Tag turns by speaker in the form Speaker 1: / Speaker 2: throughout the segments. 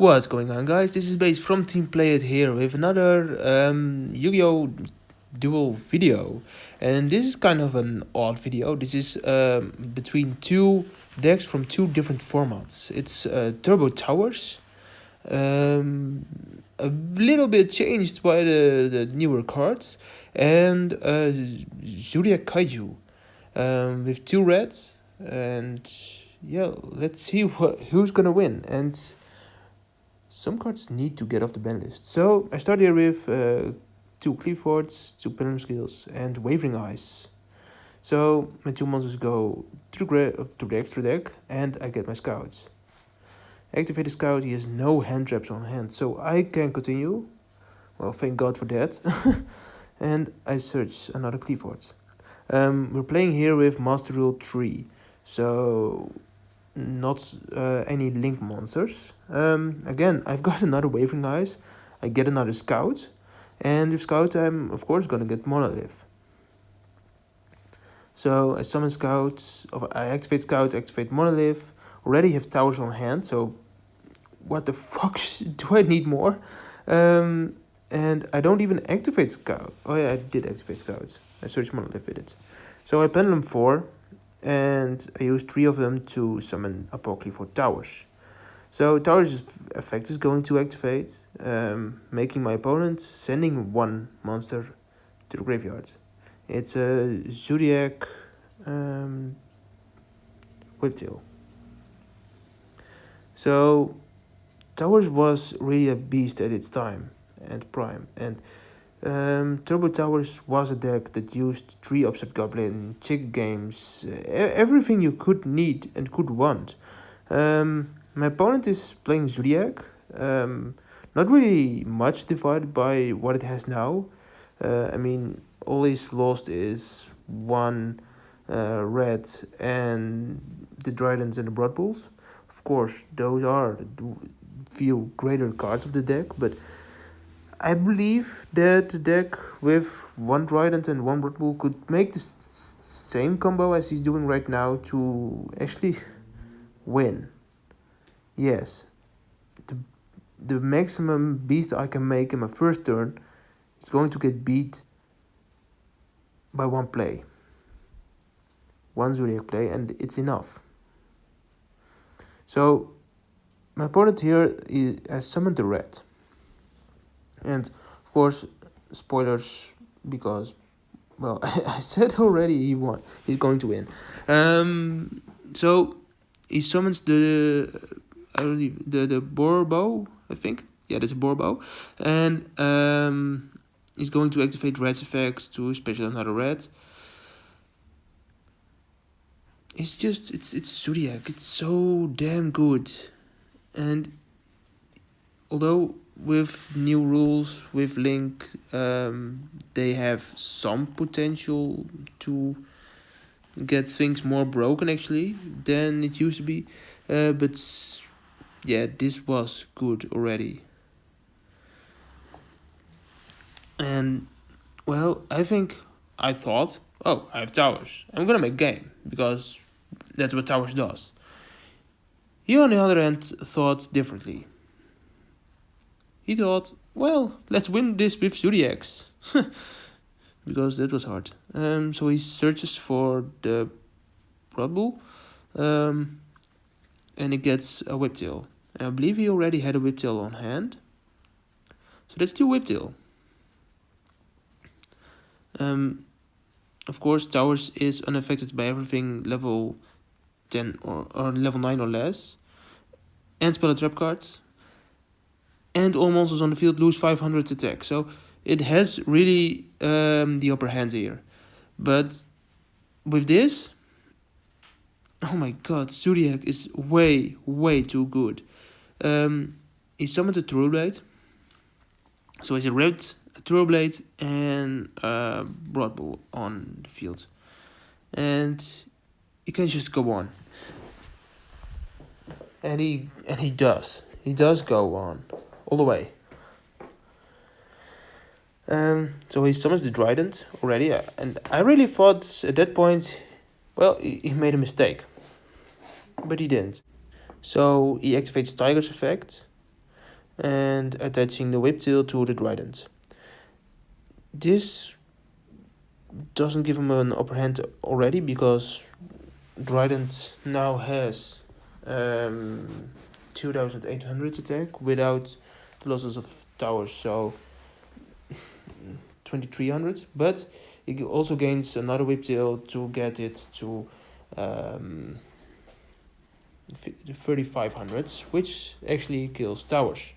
Speaker 1: What's going on, guys? This is Base from Team Play It here with another Yu-Gi-Oh! Duel video. And this is kind of an odd video. This is between two decks from two different formats. It's Turbo Towers, a little bit changed by the newer cards, and Zodiac Kaiju with two reds. And yeah, let's see who's gonna win. And some cards need to get off the ban list. So I start here with two qliphorts, two pendulum skills, and wavering eyes. So my two monsters go to the extra deck, and I get my scouts. Activate the scout. He has no hand traps on hand, so I can continue. Well, thank God for that. And I search another qliphort. We're playing here with Master Rule 3, so not any link monsters. Again, I've got another wavering eyes. I get another scout, and with scout I'm of course gonna get monolith. So I summon scout, I activate scout, activate monolith. Already have towers on hand, so what the fuck do I need more? And I don't even activate scout. Oh yeah, I did activate scout. I search monolith with it. So I pendulum 4. And I use 3 of them to summon qliphort towers. So towers effect is going to activate, making my opponent sending one monster to the graveyard. It's a Zodiac Whiptail. So towers was really a beast at its time and prime, and Turbo Towers was a deck that used 3 Upset Goblin, Chick Games, everything you could need and could want. My opponent is playing Zodiac, not really much divided by what it has now. I mean, all he's lost is 1 red and the Tridents and the Blood Bulls. Of course, those are the few greater cards of the deck, but I believe that the deck with 1 Trident and 1 Blood Bull could make the same combo as he's doing right now to actually win. Yes, the maximum beast I can make in my first turn is going to get beat by 1 play. 1 Zodiac play, and it's enough. So my opponent here has summoned the red. And of course, spoilers, because, well, I said already he won. He's going to win. So he summons the Borbo, I think. Yeah, that's a Borbo, and he's going to activate red's effects to special another red. It's Zodiac. It's so damn good, and although with new rules, with Link, they have some potential to get things more broken actually than it used to be. But yeah, this was good already. And well, I thought, oh, I have towers. I'm gonna make game, because that's what towers does. He on the other hand thought differently. He thought, well, let's win this with Zodiacs. Because that was hard. So he searches for the Blood Bull, and he gets a Whiptail. And I believe he already had a Whiptail on hand. So that's 2 Whiptail. Of course, Towers is unaffected by everything level 10 or level 9 or less. And spell a trap cards. And all monsters on the field lose 500 attack. So it has really the upper hand here. But with this, oh my god, Zodiac is way, way too good. He summoned a True Blade. So he's a red, a True Blade, and a Blood Bull on the field. And he can just go on. And he does. He does go on. All the way. So he summons the Trident already, and I really thought at that point, well, he made a mistake, but he didn't. So he activates Tiger's effect, and attaching the whiptail to the trident. This doesn't give him an upper hand already because trident now has 2800 attack without the losses of towers, so 2300, but he also gains another whiptail to get it to 3500, which actually kills towers.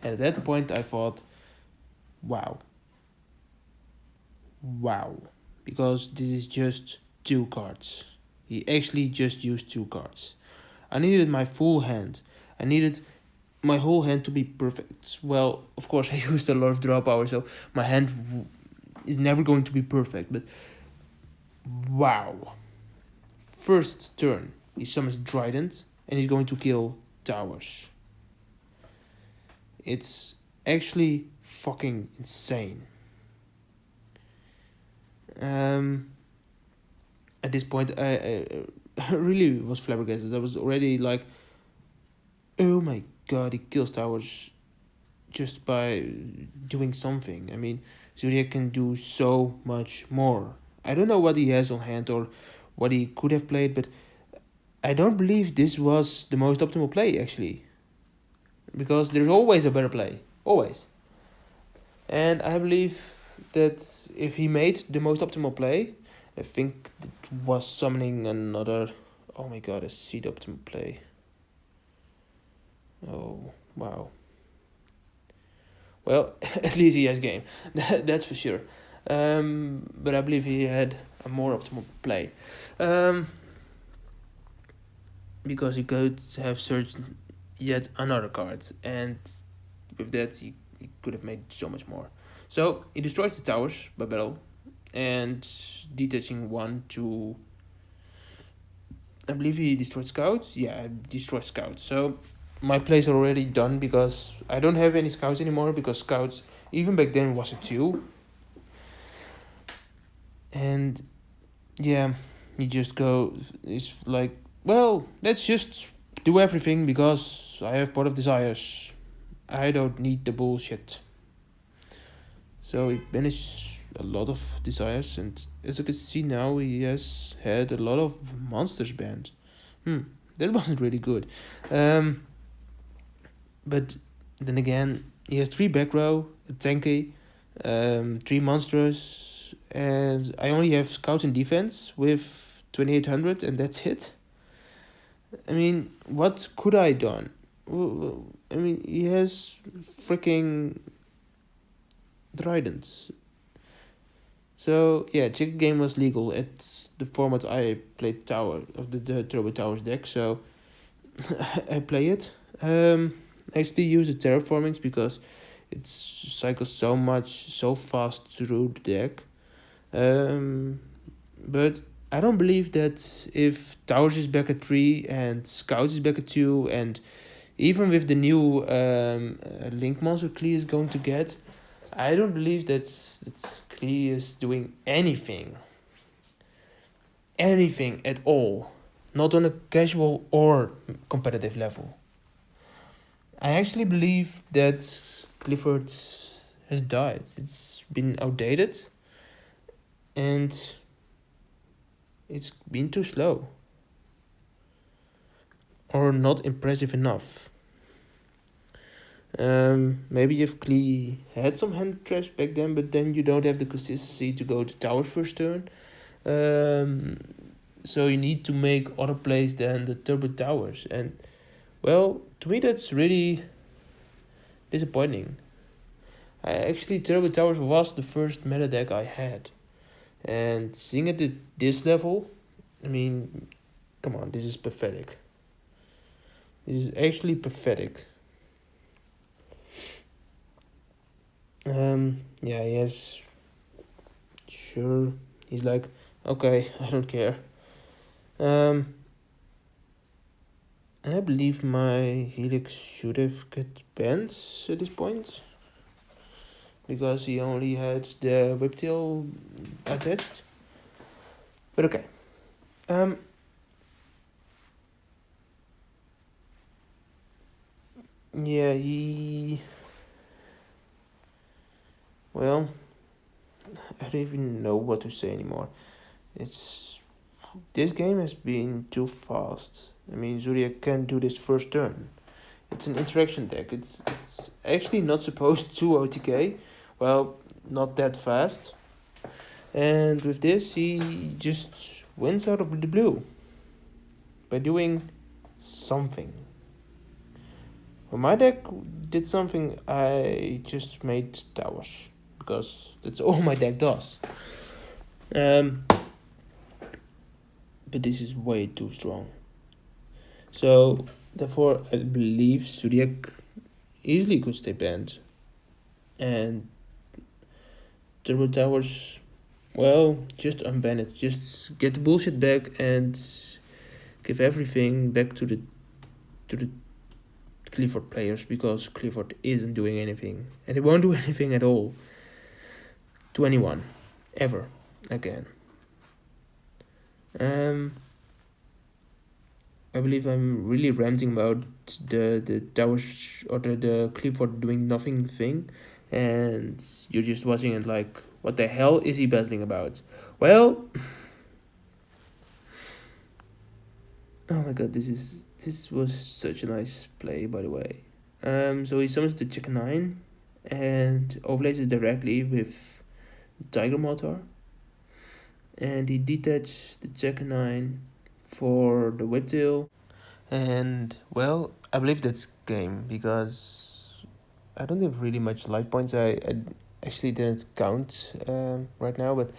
Speaker 1: And at that point I thought, wow, because this is just 2 cards. He actually just used 2 cards. I needed my full hand. I needed my whole hand to be perfect. Well, of course I used a lot of draw power, so my hand is never going to be perfect, but wow. First turn, he summons Trident, and he's going to kill towers. It's actually fucking insane. At this point, I really was flabbergasted. I was already like, oh my god, he kills towers just by doing something. I mean, Zodiac can do so much more. I don't know what he has on hand or what he could have played, but I don't believe this was the most optimal play, actually. Because there's always a better play. Always. And I believe that if he made the most optimal play, I think it was summoning another... Oh my god, I see the optimal play. Oh, wow. Well, at least he has game. That's for sure. But I believe he had a more optimal play. Because he could have searched yet another card. And with that, he could have made so much more. So, he destroys the towers by battle. And detaching 1 to... I believe he destroyed scouts. Yeah, destroyed scouts. So, my plays are already done because I don't have any scouts anymore, because scouts, even back then, was a 2. And yeah, you just go, it's like, well, let's just do everything because I have Pot of Desires. I don't need the bullshit. So he banished a lot of desires, and as you can see now, he has had a lot of monsters banned. That wasn't really good. But then again, he has 3 back row, a tanky, 3 monsters, and I only have scouts in defense with 2800, and that's it. I mean, what could I done? I mean, he has freaking tridents. So yeah, chicken game was legal at the format I played Tower of the Turbo Towers deck. So I play it. I actually use the terraformings because it cycles so fast through the deck. But I don't believe that if Towers is back at 3 and Scouts is back at 2, and even with the new Link Monster Klee is going to get, I don't believe that Klee is doing anything. Anything at all. Not on a casual or competitive level. I actually believe that qliphort has died. It's been outdated. And it's been too slow. Or not impressive enough. Maybe if Klee had some hand traps back then, but then you don't have the consistency to go to tower first turn. So you need to make other plays than the turbo towers. And, well, to me that's really disappointing. Turbo Towers was the first meta deck I had. And seeing it at this level, I mean, come on, this is pathetic. This is actually pathetic. Yeah, yes. Sure. He's like, okay, I don't care. And I believe my Helix should have got banned at this point, because he only had the whiptail attached. But okay. Yeah, he... Well, I don't even know what to say anymore. It's... This game has been too fast. I mean, Zodiac can't do this first turn. It's an interaction deck. It's actually not supposed to OTK. Well, not that fast. And with this, he just wins out of the blue by doing something. When my deck did something, I just made towers because that's all my deck does. But this is way too strong. So therefore, I believe Zodiac easily could stay banned, and Turbo Towers, well, just unban it. Just get the bullshit back and give everything back to the qliphort players, because qliphort isn't doing anything, and it won't do anything at all to anyone ever again. I believe I'm really ranting about the towers or the qliphort doing nothing thing, and you're just watching it like, what the hell is he battling about? Well, oh my god, this was such a nice play, by the way. So he summons the chicken 9 and overlays it directly with Tiger Motor, and he detaches the chicken 9 for the whiptail. And well, I believe that's game because I don't have really much life points. I actually didn't count right now, but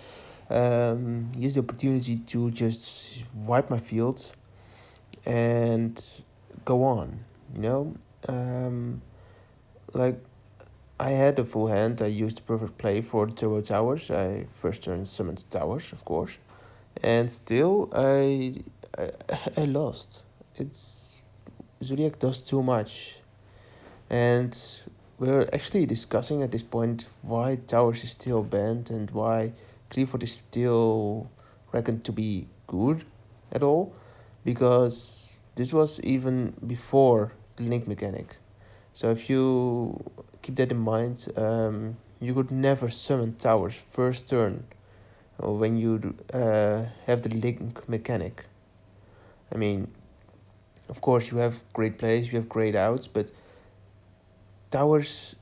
Speaker 1: use the opportunity to just wipe my field and go on, you know. Like, I had a full hand. I used the perfect play for the turbo towers. I first turn summoned towers, of course, and still I, I lost. It's Zodiac does too much, and we're actually discussing at this point why towers is still banned and why qliphort is still reckoned to be good at all, because this was even before the link mechanic. So if you keep that in mind, you could never summon towers first turn when you have the link mechanic. I mean, of course you have great plays, you have great outs, but towers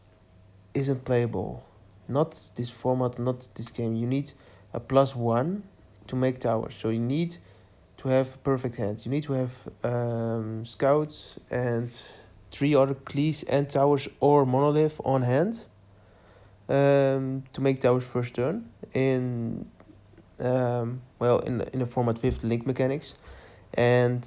Speaker 1: isn't playable. Not this format, not this game. You need a +1 to make towers. So you need to have a perfect hand. You need to have scouts and 3 other clees and towers or monolith on hand to make towers first turn in in a format with link mechanics. And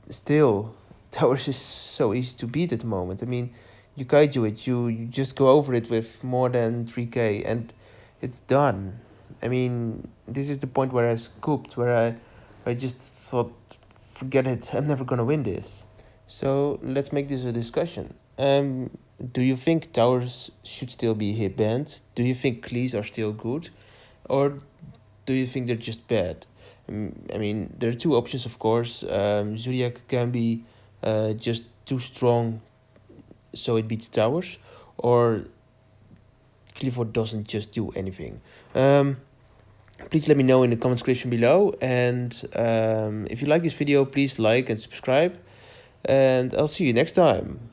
Speaker 1: still, towers is so easy to beat at the moment. I mean, you kaiju it, you just go over it with more than 3k and it's done. I mean, this is the point where I scooped, where I just thought, forget it, I'm never gonna win this. So let's make this a discussion. Do you think towers should still be hit banned? Do you think clees are still good? Or do you think they're just bad? I mean, there are two options, of course. Zodiac can be just too strong, so it beats towers, or qliphort doesn't just do anything. Please let me know in the comment section below, and if you like this video, please like and subscribe, and I'll see you next time.